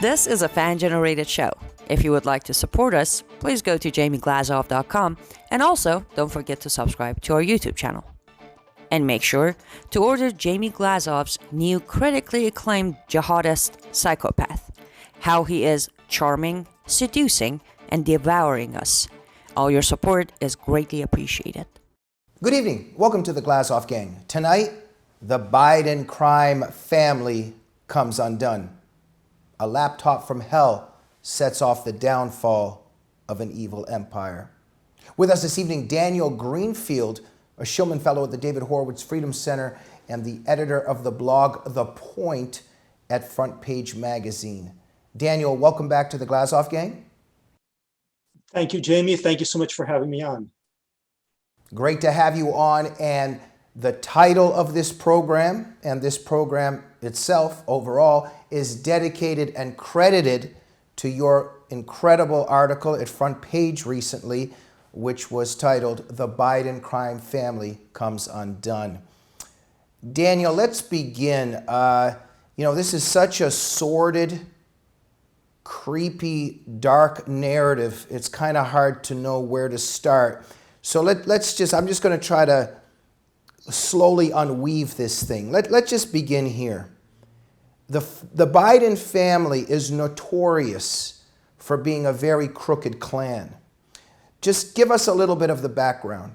This is a fan-generated show. If you would like to support us, please go to jamieglazov.com, and also don't forget to subscribe to our YouTube channel. And make sure to order Jamie Glazov's new critically acclaimed jihadist psychopath, how he is charming, seducing, and devouring us. All your support is greatly appreciated. Good evening. Welcome to the Glazov Gang. Tonight, the Biden crime family comes undone. A laptop from hell sets off the downfall of an evil empire. With us this evening, Daniel Greenfield, a Shillman Fellow at the David Horowitz Freedom Center and the editor of the blog The Point at Front Page Magazine. Daniel, welcome back to the Glazov Gang. Thank you, Jamie. Thank you so much for having me on. Great to have you on. And the title of this program and this program itself overall is dedicated and credited to your incredible article at Front Page recently, which was titled The Biden Crime Family Comes Undone. Daniel, let's begin. This is such a sordid, creepy, dark narrative. It's kind of hard to know where to start. So I'm just going to try to slowly unweave this thing. Let's just begin here. The Biden family is notorious for being a very crooked clan. Just give us a little bit of the background.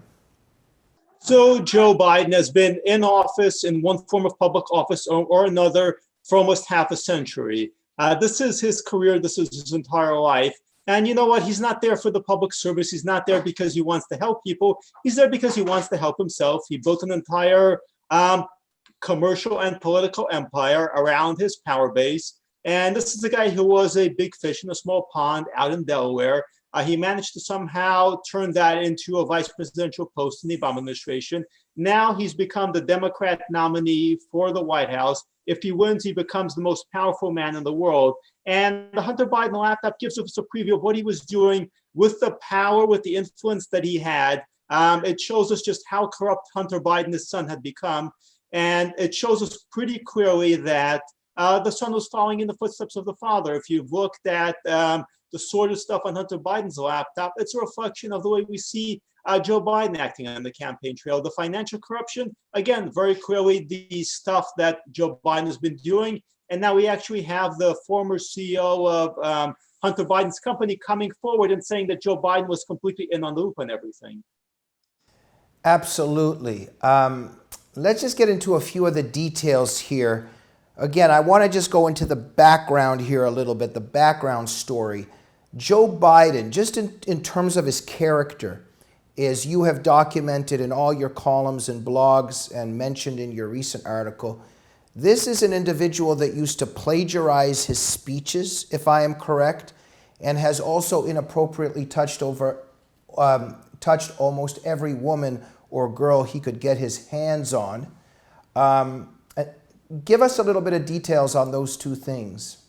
So Joe Biden has been in office in one form of public office or another for almost half a century. This is his career. This is his entire life. And you know what? He's not there for the public service. He's not there because he wants to help people. He's there because he wants to help himself. He built an entire commercial and political empire around his power base. And this is a guy who was a big fish in a small pond out in Delaware. He managed to somehow turn that into a vice presidential post in the Obama administration. Now he's become the Democrat nominee for the White House. If he wins, he becomes the most powerful man in the world. And the Hunter Biden laptop gives us a preview of what he was doing with the power, with the influence that he had. It shows us just how corrupt Hunter Biden, his son, had become. And it shows us pretty clearly that the son was following in the footsteps of the father. If you've looked at the sort of stuff on Hunter Biden's laptop, it's a reflection of the way we see Joe Biden acting on the campaign trail. The financial corruption, again, very clearly the stuff that Joe Biden has been doing. And now we actually have the former CEO of Hunter Biden's company coming forward and saying that Joe Biden was completely in on the loop on everything. Absolutely. Let's just get into a few of the details here. Again, I want to just go into the background here a little bit, the background story. Joe Biden, just in terms of his character, as you have documented in all your columns and blogs and mentioned in your recent article, this is an individual that used to plagiarize his speeches, if I am correct, and has also inappropriately touched almost every woman or girl he could get his hands on. Give us a little bit of details on those two things.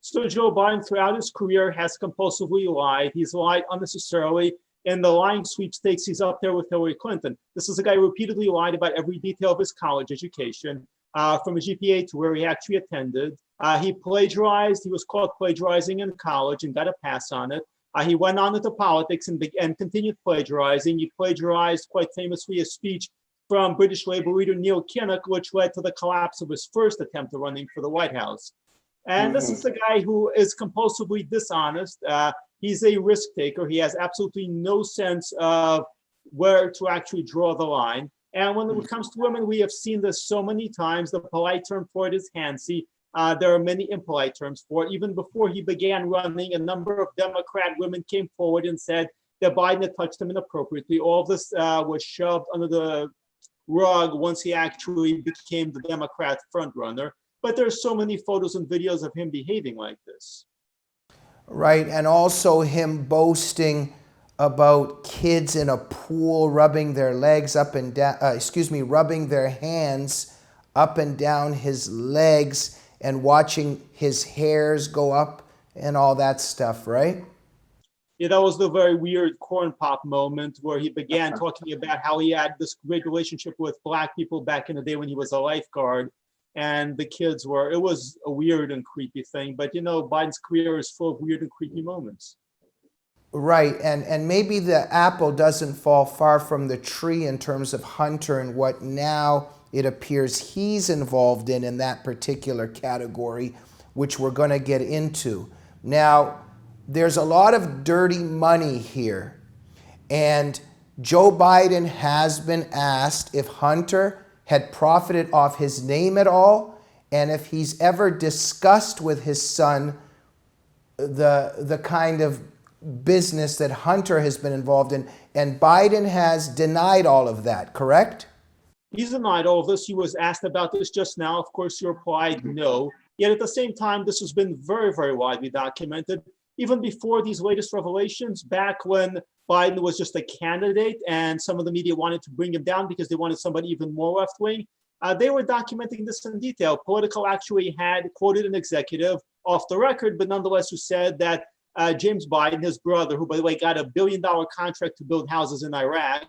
So Joe Biden, throughout his career, has compulsively lied. He's lied unnecessarily. In the lying sweepstakes, he's up there with Hillary Clinton. This is a guy who repeatedly lied about every detail of his college education, from his GPA to where he actually attended. He plagiarized. He was caught plagiarizing in college and got a pass on it. He went on into politics and continued plagiarizing. He plagiarized, quite famously, a speech from British Labour leader Neil Kinnock, which led to the collapse of his first attempt at running for the White House. And this is the guy who is compulsively dishonest. He's a risk taker. He has absolutely no sense of where to actually draw the line. And when it comes to women, we have seen this so many times. The polite term for it is handsy. There are many impolite terms for it. Even before he began running, a number of Democrat women came forward and said that Biden had touched them inappropriately. All of this was shoved under the rug once he actually became the Democrat frontrunner. But there's so many photos and videos of him behaving like this. Right, and also him boasting about kids in a pool rubbing their legs up and down, rubbing their hands up and down his legs and watching his hairs go up and all that stuff, right? Yeah, that was the very weird corn pop moment where he began talking about how he had this great relationship with Black people back in the day when he was a lifeguard. and the kids were. It was a weird and creepy thing. But Biden's career is full of weird and creepy moments. Right, and maybe the apple doesn't fall far from the tree in terms of Hunter and what now it appears he's involved in that particular category, which we're going to get into. Now, there's a lot of dirty money here, and Joe Biden has been asked if Hunter had profited off his name at all, and if he's ever discussed with his son the kind of business that Hunter has been involved in, and Biden has denied all of that, correct? He's denied all of this. He was asked about this just now. Of course, he replied no. Yet at the same time, this has been very, very widely documented. Even before these latest revelations, back when Biden was just a candidate and some of the media wanted to bring him down because they wanted somebody even more left-wing, they were documenting this in detail. Politico actually had quoted an executive off the record, but nonetheless who said that James Biden, his brother, who, by the way, got $1 billion contract to build houses in Iraq,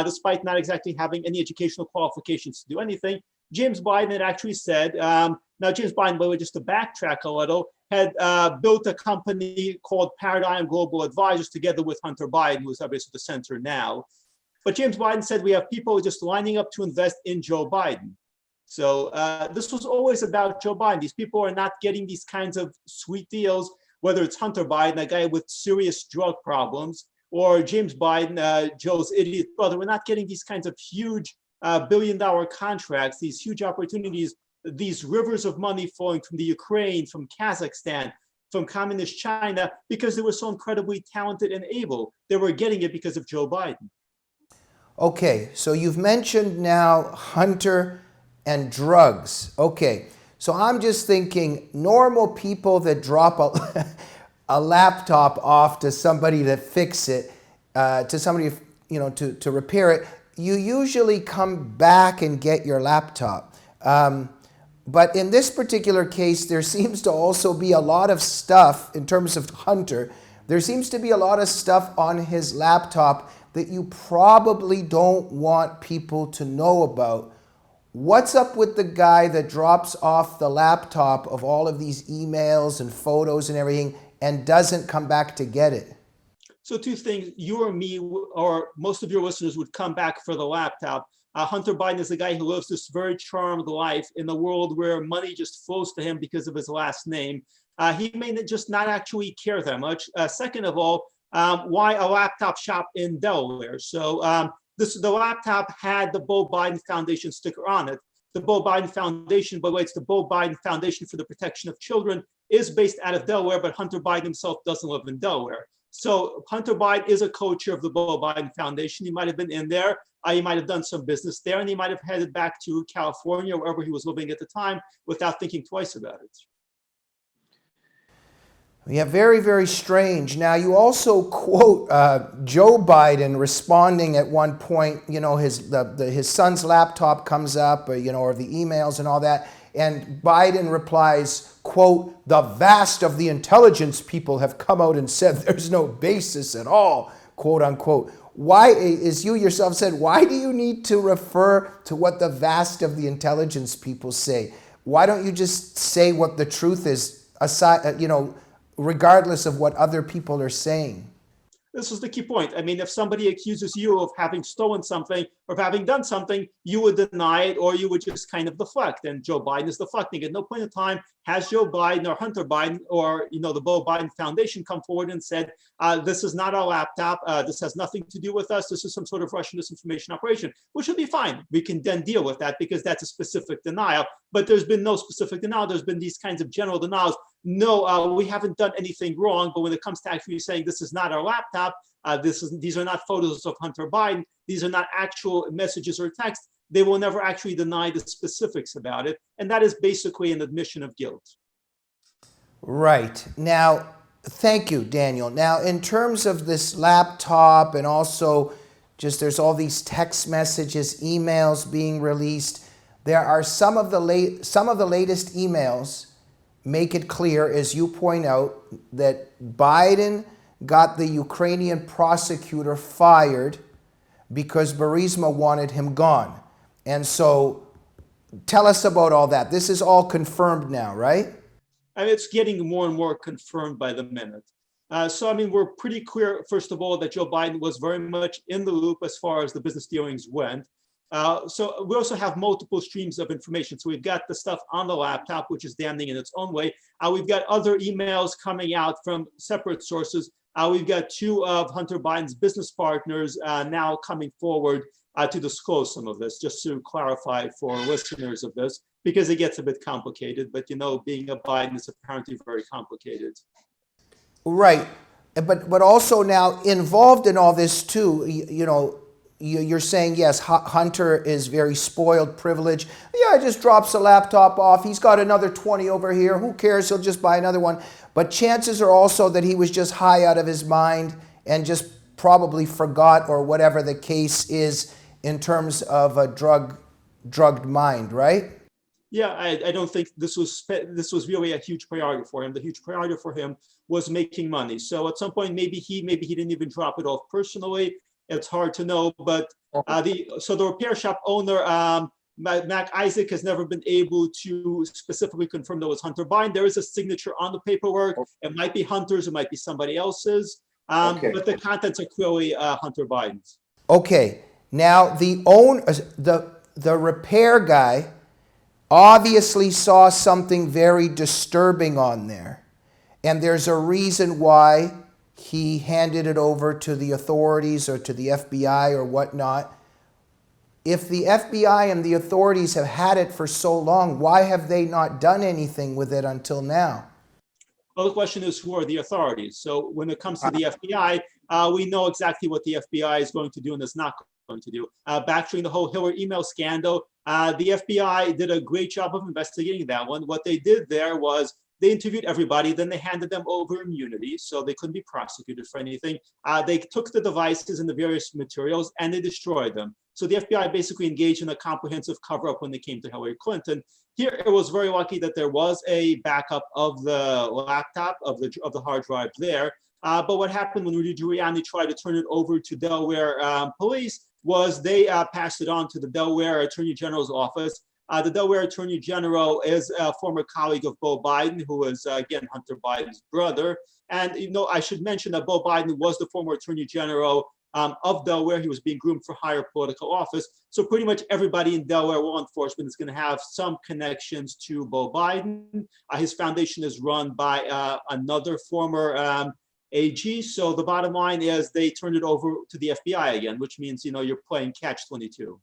despite not exactly having any educational qualifications to do anything. James Biden had actually said, now James Biden, by the way, just to backtrack a little, had built a company called Paradigm Global Advisors together with Hunter Biden, who's obviously the center now. But James Biden said we have people just lining up to invest in Joe Biden. So this was always about Joe Biden. These people are not getting these kinds of sweet deals, whether it's Hunter Biden, a guy with serious drug problems, or James Biden, Joe's idiot brother. We're not getting these kinds of huge billion-dollar contracts, these huge opportunities, these rivers of money flowing from the Ukraine, from Kazakhstan, from communist China, because they were so incredibly talented and able. They were getting it because of Joe Biden. Okay, so you've mentioned now Hunter and drugs. Okay, so I'm just thinking normal people that drop a laptop off to somebody to fix it, to somebody, to repair it, you usually come back and get your laptop. But in this particular case, there seems to also be a lot of stuff in terms of Hunter. There seems to be a lot of stuff on his laptop that you probably don't want people to know about. What's up with the guy that drops off the laptop of all of these emails and photos and everything and doesn't come back to get it? So two things, you or me or most of your listeners would come back for the laptop. Hunter Biden is a guy who lives this very charmed life in a world where money just flows to him because of his last name. He may just not actually care that much. Second of all, why a laptop shop in Delaware? So the laptop had the Beau Biden Foundation sticker on it. The Beau Biden Foundation, by the way, it's the Beau Biden Foundation for the Protection of Children, is based out of Delaware, but Hunter Biden himself doesn't live in Delaware. So Hunter Biden is a co-chair of the Beau Biden Foundation. He might have been in there. He might have done some business there, and he might have headed back to California, wherever he was living at the time, without thinking twice about it. Yeah, very, very strange. Now, you also quote Joe Biden responding at one point, his son's laptop comes up, or the emails and all that, and Biden replies, quote, "The vast of the intelligence people have come out and said there's no basis at all," quote unquote. Why, as you yourself said, why do you need to refer to what the vast of the intelligence people say? Why don't you just say what the truth is, aside, regardless of what other people are saying? This is the key point. I mean, if somebody accuses you of having stolen something or of having done something, you would deny it or you would just kind of deflect. And Joe Biden is deflecting. At no point in time has Joe Biden or Hunter Biden or the Beau Biden Foundation come forward and said, this is not our laptop. This has nothing to do with us. This is some sort of Russian disinformation operation, which would be fine. We can then deal with that because that's a specific denial. But there's been no specific denial. There's been these kinds of general denials. No, we haven't done anything wrong. But when it comes to actually saying this is not our laptop, these are not photos of Hunter Biden, these are not actual messages or text, they will never actually deny the specifics about it. And that is basically an admission of guilt. Right. Now, thank you, Daniel. Now, in terms of this laptop and also just there's all these text messages, emails being released, there are some of the latest emails make it clear, as you point out, that Biden got the Ukrainian prosecutor fired because Burisma wanted him gone. And so Tell us about all that. This is all confirmed now, right? I mean, it's getting more and more confirmed by the minute. So, I mean, we're pretty clear, first of all, that Joe Biden was very much in the loop as far as the business dealings went. So we also have multiple streams of information. So we've got the stuff on the laptop, which is damning in its own way. We've got other emails coming out from separate sources. We've got two of Hunter Biden's business partners now coming forward to disclose some of this, just to clarify for listeners of this, because it gets a bit complicated. But, you know, being a Biden is apparently very complicated. Right. But also now involved in all this too, you know, you're saying, yes, Hunter is very spoiled, privileged. Yeah, just drops the laptop off. He's got another 20 over here. Who cares? He'll just buy another one. But chances are also that he was just high out of his mind and just probably forgot, or whatever the case is in terms of a drugged mind, right? Yeah, I don't think this was really a huge priority for him. The huge priority for him was making money. So at some point, maybe he didn't even drop it off personally. It's hard to know. But the repair shop owner, Mac Isaac, has never been able to specifically confirm that was Hunter Biden. There is a signature on the paperwork. It might be Hunter's, it might be somebody else's. But the contents are clearly Hunter Biden's. Okay. Now the repair guy obviously saw something very disturbing on there. And there's a reason why he handed it over to the authorities or to the FBI or whatnot. If the FBI and the authorities have had it for so long, why have they not done anything with it until now? Well, the question is, who are the authorities? So when it comes to the FBI, we know exactly what the FBI is going to do and is not going to do. Back during the whole Hillary email scandal, the FBI did a great job of investigating that one. What they did there was they interviewed everybody, then they handed them over immunity, so they couldn't be prosecuted for anything. They took the devices and the various materials and they destroyed them. So the FBI basically engaged in a comprehensive cover-up when they came to Hillary Clinton. Here, it was very lucky that there was a backup of the laptop, of the hard drive there. But what happened when Rudy Giuliani tried to turn it over to Delaware police was they passed it on to the Delaware Attorney General's office. The Delaware Attorney General is a former colleague of Beau Biden, who is, again, Hunter Biden's brother. And, you know, I should mention that Beau Biden was the former Attorney General of Delaware. He was being groomed for higher political office. So pretty much everybody in Delaware law enforcement is going to have some connections to Beau Biden. His foundation is run by another former AG. So the bottom line is they turned it over to the FBI again, which means, you know, you're playing catch-22.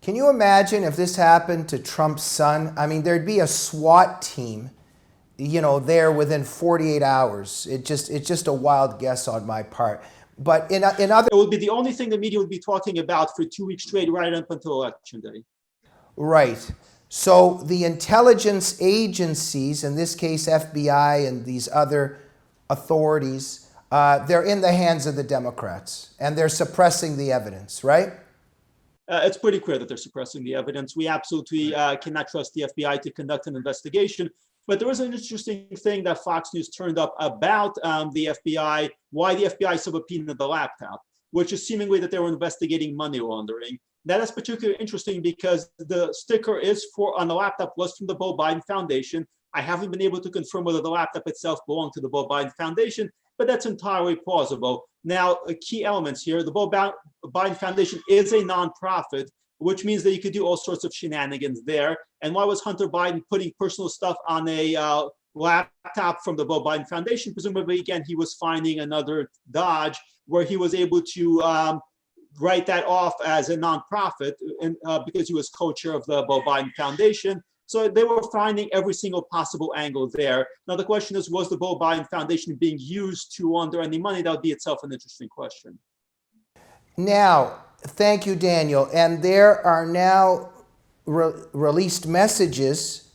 Can you imagine if this happened to Trump's son? I mean, there'd be a SWAT team, you know, there within 48 hours. It's just a wild guess on my part. But in other... It would be the only thing the media would be talking about for 2 weeks straight, right up until Election Day. Right. So the intelligence agencies, in this case FBI and these other authorities, they're in the hands of the Democrats, and they're suppressing the evidence, right? It's pretty clear that they're suppressing the evidence. We absolutely cannot trust the FBI to conduct an investigation. But there was an interesting thing that Fox News turned up about the FBI, why the FBI subpoenaed the laptop, which is seemingly that they were investigating money laundering. That is particularly interesting because the sticker on the laptop was from the Beau Biden Foundation. I haven't been able to confirm whether the laptop itself belonged to the Beau Biden Foundation, but that's entirely plausible. Now, key elements here, the Beau Biden Foundation is a nonprofit, which means that you could do all sorts of shenanigans there. And why was Hunter Biden putting personal stuff on a laptop from the Beau Biden Foundation? Presumably, again, he was finding another dodge where he was able to write that off as a nonprofit and, because he was co-chair of the Beau Biden Foundation. So they were finding every single possible angle there. Now, the question is, was the Beau Biden Foundation being used to launder any money? That would be itself an interesting question. Now, thank you, Daniel. And there are now released messages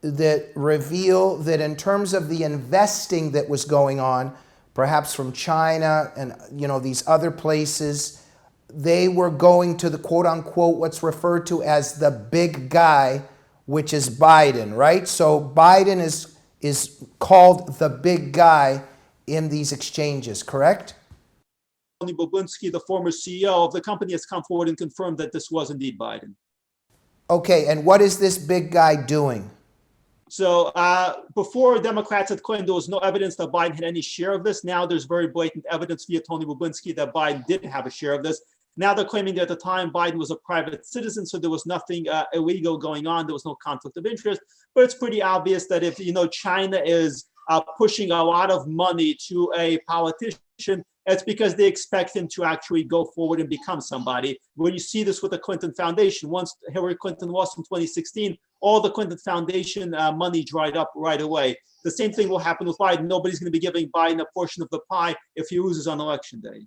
that reveal that in terms of the investing that was going on, perhaps from China and, you know, these other places, they were going to the quote unquote, what's referred to as the big guy, which is Biden, right? So Biden is called the big guy in these exchanges, correct? Bobulinski, the former CEO of the company, has come forward and confirmed that this was indeed Biden. Okay, and what is this big guy doing? So before Democrats had claimed there was no evidence that Biden had any share of this. Now there's very blatant evidence via Tony Bobulinski that Biden did have a share of this. Now they're claiming that at the time Biden was a private citizen, so there was nothing illegal going on. There was no conflict of interest. But it's pretty obvious that if China is pushing a lot of money to a politician, it's because they expect him to actually go forward and become somebody. When you see this with the Clinton Foundation, once Hillary Clinton lost in 2016, all the Clinton Foundation money dried up right away. The same thing will happen with Biden. Nobody's going to be giving Biden a portion of the pie if he loses on election day.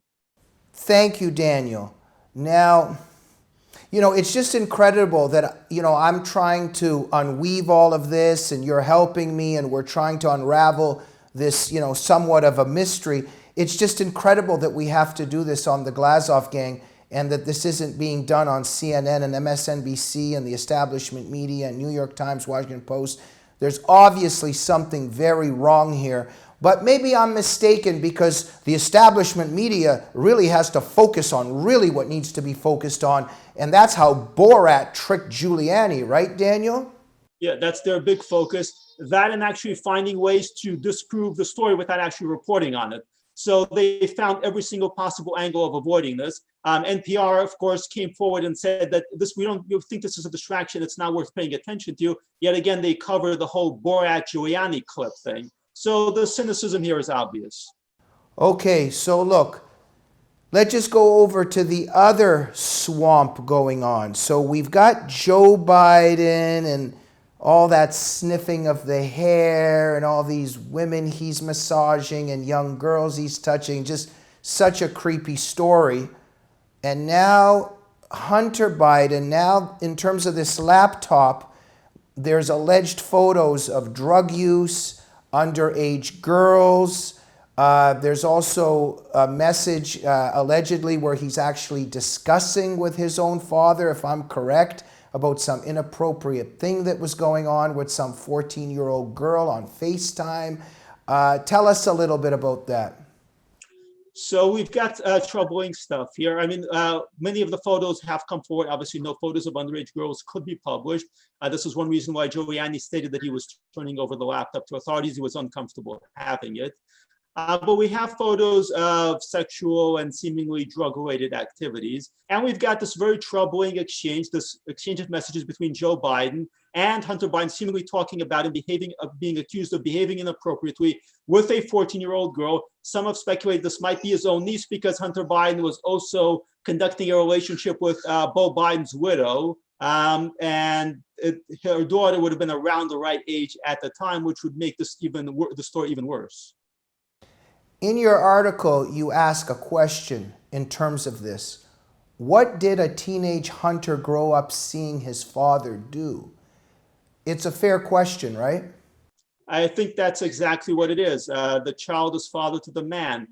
Thank you, Daniel. Now, it's just incredible that, I'm trying to unweave all of this and you're helping me and we're trying to unravel this, somewhat of a mystery. It's just incredible that we have to do this on the Glazov Gang and that this isn't being done on CNN and MSNBC and the establishment media and New York Times, Washington Post. There's obviously something very wrong here. But maybe I'm mistaken because the establishment media really has to focus on really what needs to be focused on. And that's how Borat tricked Giuliani, right, Daniel? Yeah, that's their big focus. That and actually finding ways to disprove the story without actually reporting on it. So they found every single possible angle of avoiding this. NPR, of course, came forward and said that we think this is a distraction. It's not worth paying attention to. Yet again, they cover the whole Borat Giuliani clip thing. So the cynicism here is obvious. Okay, so look, let's just go over to the other swamp going on. So we've got Joe Biden and all that sniffing of the hair and all these women he's massaging and young girls he's touching. Just such a creepy story. And now Hunter Biden, now in terms of this laptop, there's alleged photos of drug use, underage girls. There's also a message allegedly where he's actually discussing with his own father, if I'm correct, about some inappropriate thing that was going on with some 14-year-old girl on FaceTime. Tell us a little bit about that. So we've got troubling stuff here. I mean, many of the photos have come forward. Obviously, no photos of underage girls could be published. This is one reason why Giuliani stated that he was turning over the laptop to authorities. He was uncomfortable having it. But we have photos of sexual and seemingly drug-related activities. And we've got this very troubling exchange, this exchange of messages between Joe Biden and Hunter Biden, seemingly talking about him being accused of behaving inappropriately with a 14-year-old girl. Some have speculated this might be his own niece because Hunter Biden was also conducting a relationship with Beau Biden's widow. And her daughter would have been around the right age at the time, which would make this the story even worse. In your article, you ask a question in terms of this. What did a teenage Hunter grow up seeing his father do? It's a fair question, right? I think that's exactly what it is. The child is father to the man.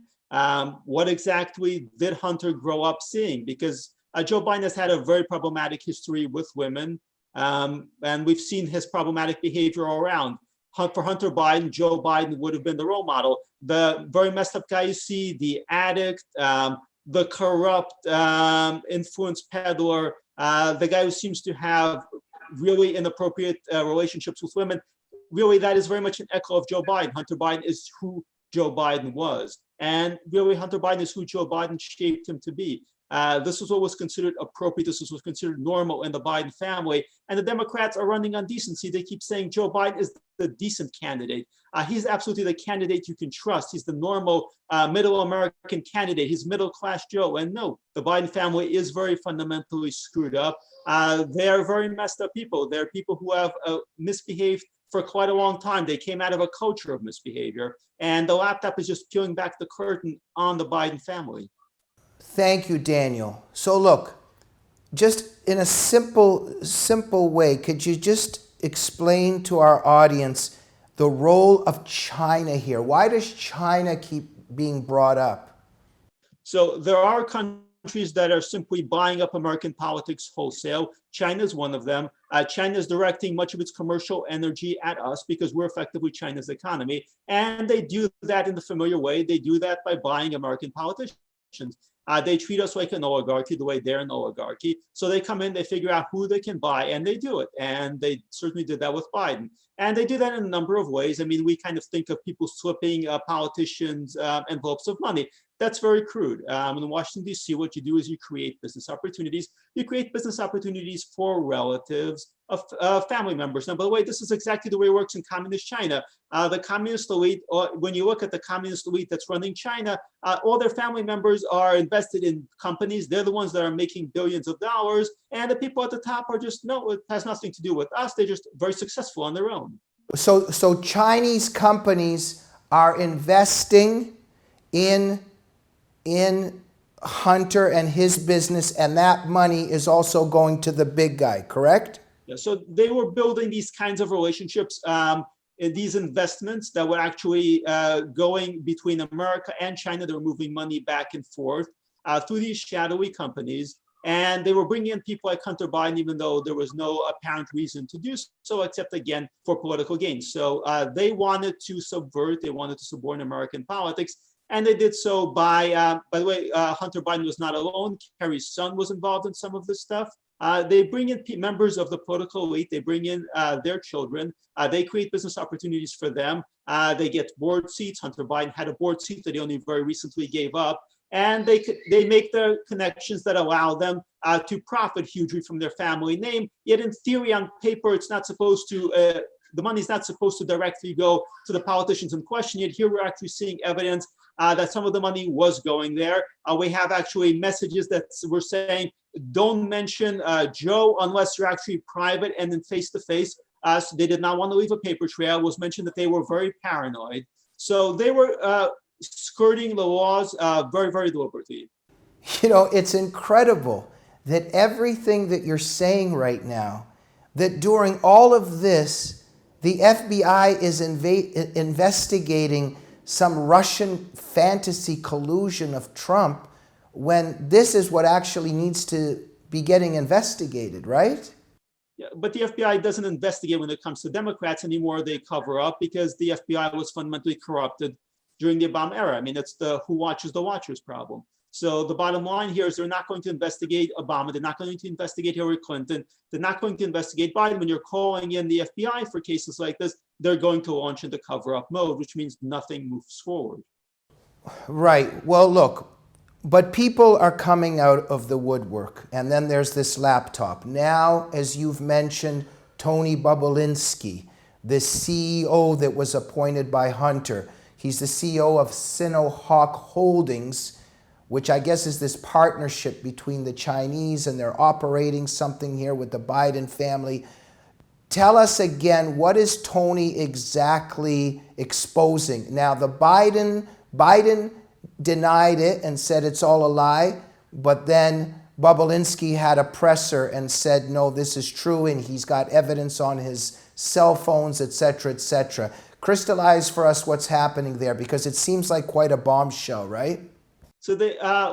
What exactly did Hunter grow up seeing? Because Joe Biden has had a very problematic history with women, and we've seen his problematic behavior all around. For Hunter Biden, Joe Biden would have been the role model. The very messed up guy you see, the addict, the corrupt influence peddler, the guy who seems to have really inappropriate relationships with women, really that is very much an echo of Joe Biden. Hunter Biden is who Joe Biden was. And really Hunter Biden is who Joe Biden shaped him to be. This is what was considered appropriate. This is what was considered normal in the Biden family. And the Democrats are running on decency. They keep saying Joe Biden is the decent candidate. He's absolutely the candidate you can trust. He's the normal middle American candidate. He's middle-class Joe. And no, the Biden family is very fundamentally screwed up. They are very messed up people. They're people who have misbehaved for quite a long time. They came out of a culture of misbehavior. And the laptop is just peeling back the curtain on the Biden family. Thank you, Daniel. So look, just in a simple way, could you just explain to our audience the role of China here? Why does China keep being brought up? So there are countries that are simply buying up American politics wholesale. China is one of them. China is directing much of its commercial energy at us because we're effectively China's economy. And they do that in the familiar way. They do that by buying American politicians. They treat us like an oligarchy, the way they're an oligarchy. So they come in, they figure out who they can buy, and they do it. And they certainly did that with Biden. And they do that in a number of ways. I mean, we kind of think of people slipping politicians envelopes of money. That's very crude. In Washington, D.C., what you do is you create business opportunities. You create business opportunities for relatives of family members. Now, by the way, this is exactly the way it works in communist China. The communist elite, when you look at the communist elite that's running China, all their family members are invested in companies. They're the ones that are making billions of dollars. And the people at the top are just, no, it has nothing to do with us. They're just very successful on their own. So Chinese companies are investing in Hunter and his business, and that money is also going to the big guy, correct? Yeah, so they were building these kinds of relationships, these investments that were actually going between America and China. They were moving money back and forth through these shadowy companies. And they were bringing in people like Hunter Biden, even though there was no apparent reason to do so, except again, for political gain. So they wanted to subvert, they wanted to suborn American politics. And they did so by the way, Hunter Biden was not alone. Kerry's son was involved in some of this stuff. They bring in members of the political elite. They bring in their children. They create business opportunities for them. They get board seats. Hunter Biden had a board seat that he only very recently gave up. And they make the connections that allow them to profit hugely from their family name. Yet in theory, on paper, it's not supposed to, the money's not supposed to directly go to the politicians in question. Yet here we're actually seeing evidence that some of the money was going there. We have actually messages that were saying, don't mention Joe unless you're actually private and in face-to-face. So they did not want to leave a paper trail. It was mentioned that they were very paranoid. So they were skirting the laws very, very deliberately. You know, it's incredible that everything that you're saying right now, that during all of this, the FBI is investigating some Russian fantasy collusion of Trump, when this is what actually needs to be getting investigated, right? Yeah, but the FBI doesn't investigate when it comes to Democrats anymore. They cover up because the FBI was fundamentally corrupted during the Obama era. I mean, it's the who watches the watchers problem. So the bottom line here is they're not going to investigate Obama. They're not going to investigate Hillary Clinton. They're not going to investigate Biden. When you're calling in the FBI for cases like this, they're going to launch into cover-up mode, which means nothing moves forward. Right. Well, look, but people are coming out of the woodwork. And then there's this laptop. Now, as you've mentioned, Tony Bobulinski, the CEO that was appointed by Hunter. He's the CEO of Sinohawk Holdings, which I guess is this partnership between the Chinese, and they're operating something here with the Biden family. Tell us again, what is Tony exactly exposing? Now, the Biden denied it and said it's all a lie, but then Bobulinski had a presser and said, no, this is true, and he's got evidence on his cell phones, etc., etc. Crystallize for us what's happening there, because it seems like quite a bombshell, right? So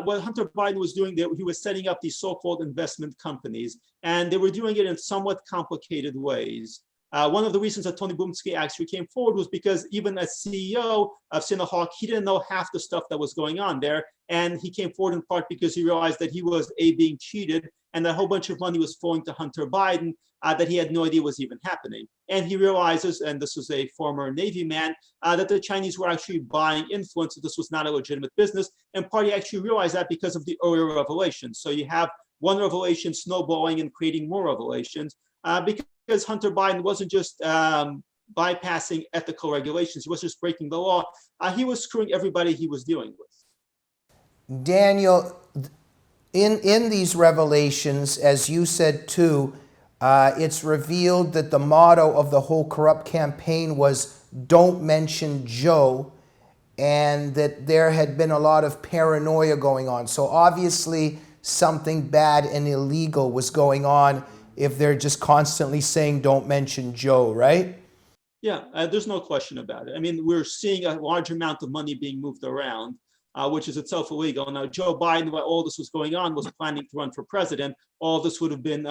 what Hunter Biden was doing there, he was setting up these so-called investment companies, and they were doing it in somewhat complicated ways. One of the reasons that Tony Bobulinski actually came forward was because even as CEO of Sinohawk, he didn't know half the stuff that was going on there. And he came forward in part because he realized that he was being cheated, and that a whole bunch of money was flowing to Hunter Biden that he had no idea was even happening. And he realizes, and this was a former Navy man, that the Chinese were actually buying influence, that this was not a legitimate business. And part he actually realized that because of the earlier revelations. So you have one revelation snowballing and creating more revelations, because Hunter Biden wasn't just bypassing ethical regulations, he was just breaking the law. He was screwing everybody he was dealing with. Daniel, in these revelations, as you said too, it's revealed that the motto of the whole corrupt campaign was "Don't mention Joe," and that there had been a lot of paranoia going on. So obviously something bad and illegal was going on if they're just constantly saying "Don't mention Joe," right? Yeah, there's no question about it. I mean, we're seeing a large amount of money being moved around, which is itself illegal. Now, Joe Biden, while all this was going on, was planning to run for president. All this would have been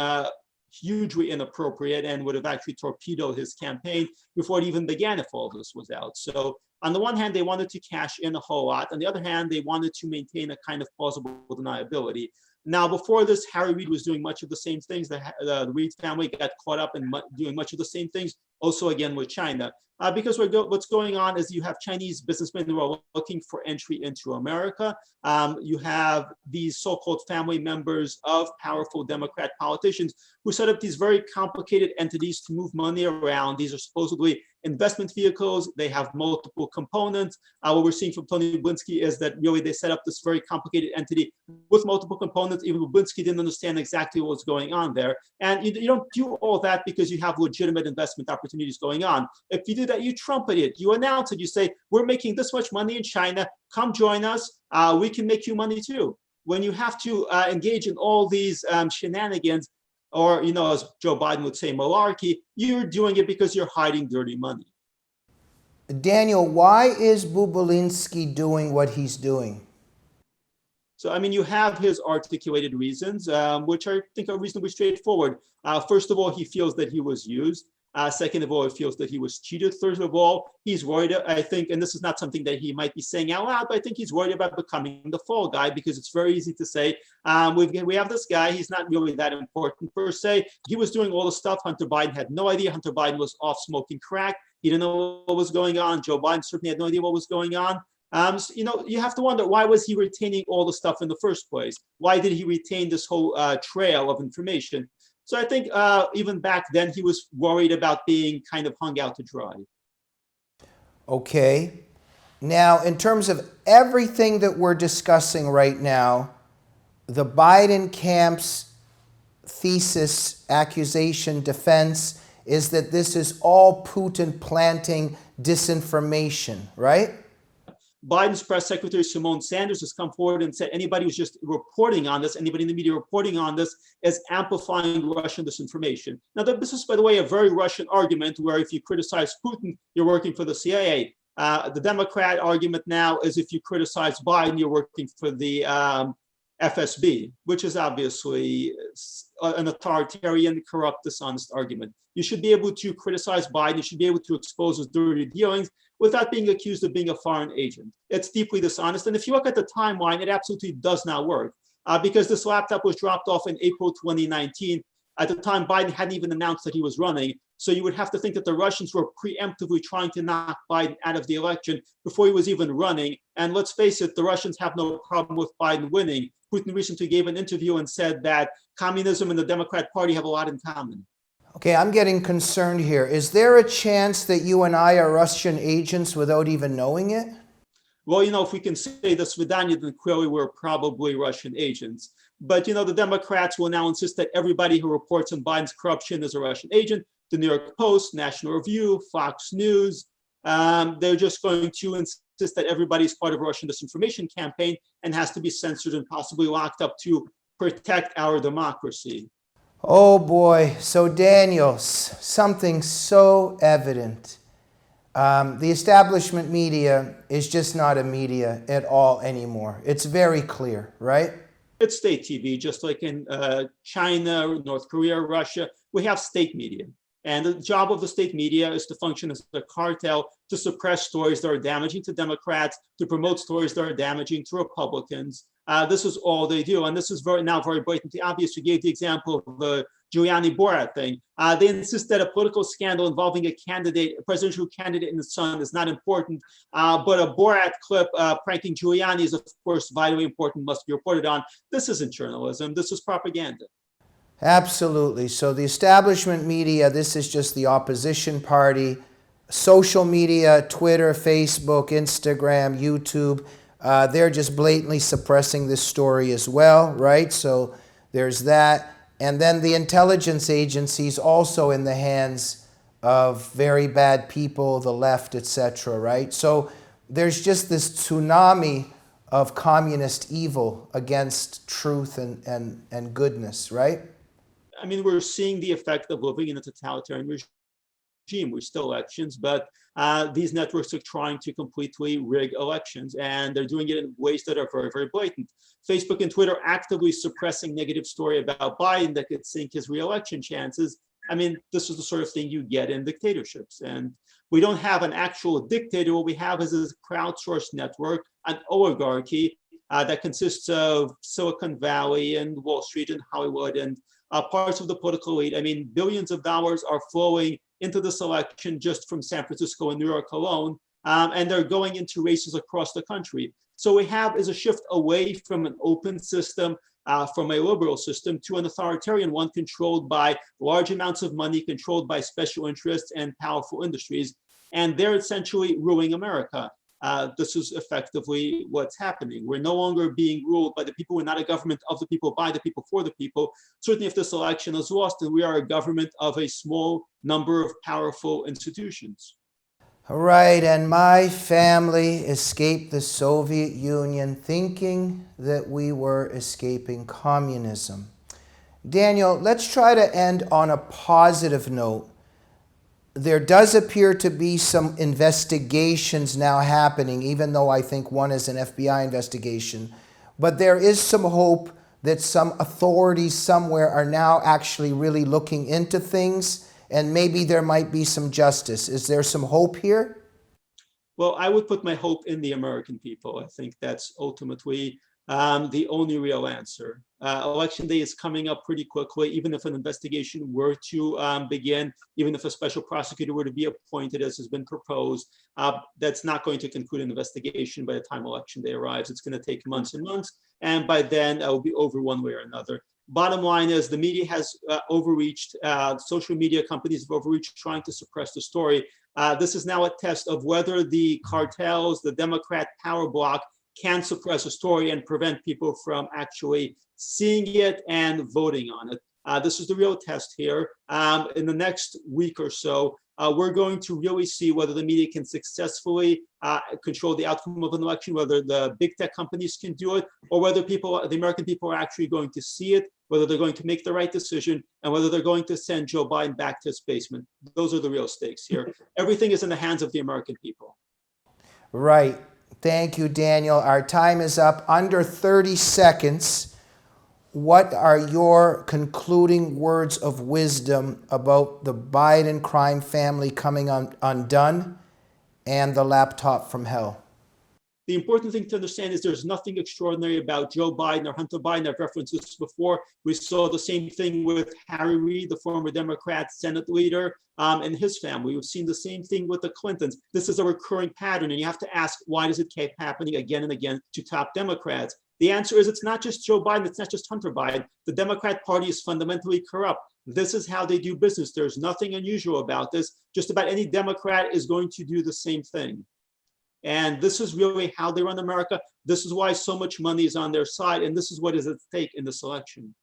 hugely inappropriate and would have actually torpedoed his campaign before it even began if all this was out. So On the one hand, they wanted to cash in a whole lot. On the other hand, they wanted to maintain a kind of plausible deniability. Now, before this, Harry Reid was doing much of the same things. The Reid family got caught up in doing much of the same things, also again with China. Because what's going on is you have Chinese businessmen who are looking for entry into America. You have these so-called family members of powerful Democrat politicians who set up these very complicated entities to move money around. These are supposedly investment vehicles. They have multiple components. What we're seeing from Tony Blinsky is that really they set up this very complicated entity with multiple components. Even Blinsky didn't understand exactly what was going on there. And you don't do all that because you have legitimate investment opportunities going on. If you do that, you trumpet it, you announce it, you say, we're making this much money in China, come join us, we can make you money too. When you have to engage in all these shenanigans, or, as Joe Biden would say, malarkey, you're doing it because you're hiding dirty money. Daniel, why is Bubulinski doing what he's doing? So, you have his articulated reasons, which I think are reasonably straightforward. First of all, he feels that he was used. Second of all, he feels that he was cheated. Third of all, he's worried, I think, and this is not something that he might be saying out loud, but I think he's worried about becoming the fall guy, because it's very easy to say, we have this guy, he's not really that important per se. He was doing all the stuff. Hunter Biden had no idea. Hunter Biden was off smoking crack. He didn't know what was going on. Joe Biden certainly had no idea what was going on. So, you have to wonder, why was he retaining all the stuff in the first place? Why did he retain this whole trail of information? So I think even back then, he was worried about being kind of hung out to dry. Okay. Now, in terms of everything that we're discussing right now, the Biden camp's thesis, accusation, defense is that this is all Putin planting disinformation, right? Biden's press secretary, Simone Sanders, has come forward and said anybody who's just reporting on this, anybody in the media reporting on this, is amplifying Russian disinformation. Now, this is, by the way, a very Russian argument where if you criticize Putin, you're working for the CIA. The Democrat argument now is if you criticize Biden, you're working for the FSB, which is obviously an authoritarian, corrupt, dishonest argument. You should be able to criticize Biden. You should be able to expose his dirty dealings without being accused of being a foreign agent. It's deeply dishonest. And if you look at the timeline, it absolutely does not work because this laptop was dropped off in April 2019. At the time, Biden hadn't even announced that he was running. So you would have to think that the Russians were preemptively trying to knock Biden out of the election before he was even running. And let's face it, the Russians have no problem with Biden winning. Putin recently gave an interview and said that communism and the Democrat Party have a lot in common. Okay, I'm getting concerned here. Is there a chance that you and I are Russian agents without even knowing it? Well, if we can say the Svidanya, then clearly we're probably Russian agents. But, the Democrats will now insist that everybody who reports on Biden's corruption is a Russian agent. The New York Post, National Review, Fox News, they're just going to insist that everybody's part of a Russian disinformation campaign and has to be censored and possibly locked up to protect our democracy. Oh boy, so Daniel, something so evident. The establishment media is just not a media at all anymore. It's very clear, right? It's state TV, just like in China, North Korea, Russia. We have state media. And the job of the state media is to function as a cartel to suppress stories that are damaging to Democrats, to promote stories that are damaging to Republicans. This is all they do. And this is now very blatantly obvious. You gave the example of the Giuliani Borat thing. They insist that a political scandal involving a presidential candidate and his son is not important. But a Borat clip pranking Giuliani is, of course, vitally important, must be reported on. This isn't journalism. This is propaganda. Absolutely. So the establishment media, this is just the opposition party. Social media, Twitter, Facebook, Instagram, YouTube, they're just blatantly suppressing this story as well, right? So there's that. And then the intelligence agencies also in the hands of very bad people, the left, etc., right? So there's just this tsunami of communist evil against truth and goodness, right? We're seeing the effect of living in a totalitarian regime. We're still elections, but these networks are trying to completely rig elections, and they're doing it in ways that are very, very blatant. Facebook and Twitter actively suppressing negative story about Biden that could sink his re-election chances. I mean, this is the sort of thing you get in dictatorships. And we don't have an actual dictator. What we have is a crowdsourced network, an oligarchy that consists of Silicon Valley and Wall Street and Hollywood and parts of the political elite. I mean, billions of dollars are flowing into this election just from San Francisco and New York alone, and they're going into races across the country. So what we have is a shift away from an open system, from a liberal system, to an authoritarian one controlled by large amounts of money, controlled by special interests and powerful industries. And they're essentially ruling America. This is effectively what's happening. We're no longer being ruled by the people. We're not a government of the people, by the people, for the people. Certainly if this election is lost, then we are a government of a small number of powerful institutions. All right, and my family escaped the Soviet Union thinking that we were escaping communism. Daniel, let's try to end on a positive note. There does appear to be some investigations now happening, even though I think one is an FBI investigation. But there is some hope that some authorities somewhere are now actually really looking into things, and maybe there might be some justice. Is there some hope here? Well, I would put my hope in the American people. I think that's ultimately the only real answer. Election day is coming up pretty quickly. Even if an investigation were to begin, even if a special prosecutor were to be appointed, as has been proposed, that's not going to conclude an investigation by the time election day arrives. It's going to take months and months, and by then it will be over one way or another. Bottom line is the media has overreached, social media companies have overreached trying to suppress the story. This is now a test of whether the cartels, the Democrat power bloc, can suppress a story and prevent people from actually seeing it and voting on it. This is the real test here. In the next week or so, we're going to really see whether the media can successfully control the outcome of an election, whether the big tech companies can do it, or whether people, the American people, are actually going to see it, whether they're going to make the right decision, and whether they're going to send Joe Biden back to his basement. Those are the real stakes here. Everything is in the hands of the American people. Right. Thank you, Daniel. Our time is up. Under 30 seconds. What are your concluding words of wisdom about the Biden crime family coming undone and the laptop from hell? The important thing to understand is there's nothing extraordinary about Joe Biden or Hunter Biden. I've referenced this before. We saw the same thing with Harry Reid, the former Democrat Senate leader, and his family. We've seen the same thing with the Clintons. This is a recurring pattern, and you have to ask, why does it keep happening again and again to top Democrats? The answer is it's not just Joe Biden, it's not just Hunter Biden. The Democrat Party is fundamentally corrupt. This is how they do business. There's nothing unusual about this. Just about any Democrat is going to do the same thing. And this is really how they run America. This is why so much money is on their side, and this is what is at stake in this election.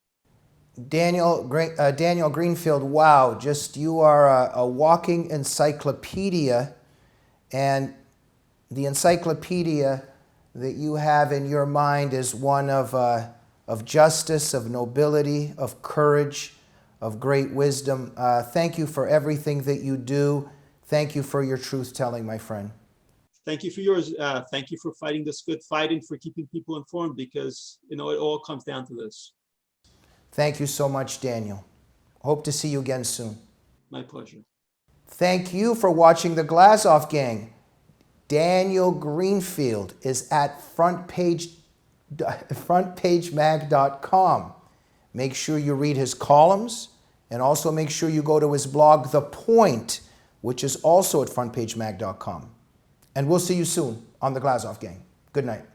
Daniel Greenfield, wow, just you are a walking encyclopedia, and the encyclopedia that you have in your mind is one of justice, of nobility, of courage, of great wisdom. Thank you for everything that you do. Thank you for your truth-telling, my friend. Thank you for yours. Thank you for fighting this good fight and for keeping people informed, because it all comes down to this. Thank you so much, Daniel. Hope to see you again soon. My pleasure. Thank you for watching the Glazov Gang. Daniel Greenfield is at frontpagemag.com. Make sure you read his columns, and also make sure you go to his blog, The Point, which is also at frontpagemag.com. And we'll see you soon on the Glazov Gang. Good night.